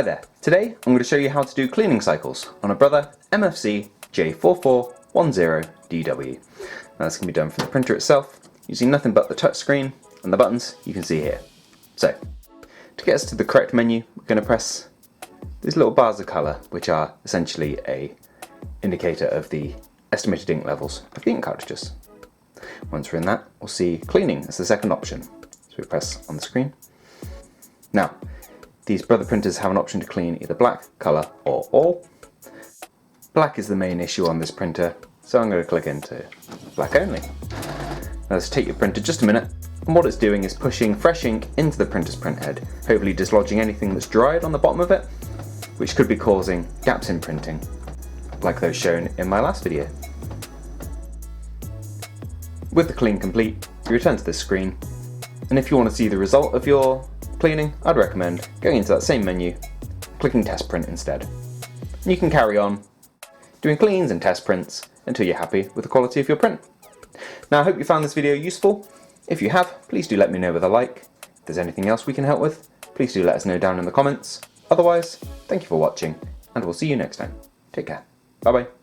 Hi there, today I'm going to show you how to do cleaning cycles on a Brother MFC-J4410DW. Now this can be done from the printer itself using nothing but the touchscreen and the buttons you can see here. So, to get us to the correct menu, we're going to press these little bars of colour, which are essentially a indicator of the estimated ink levels of the ink cartridges. Once we're in that, we'll see cleaning as the second option. So we press on the screen. Now, these Brother printers have an option to clean either black, colour or all. Black is the main issue on this printer, so I'm going to click into black only. Now this will take your printer just a minute, and what it's doing is pushing fresh ink into the printer's printhead, hopefully dislodging anything that's dried on the bottom of it, which could be causing gaps in printing, like those shown in my last video. With the clean complete, you return to this screen, and if you want to see the result of your cleaning, I'd recommend going into that same menu, clicking test print instead. And you can carry on doing cleans and test prints until you're happy with the quality of your print. Now I hope you found this video useful. If you have, please do let me know with a like. If there's anything else we can help with, please do let us know down in the comments. Otherwise, thank you for watching, and we'll see you next time. Take care. Bye bye.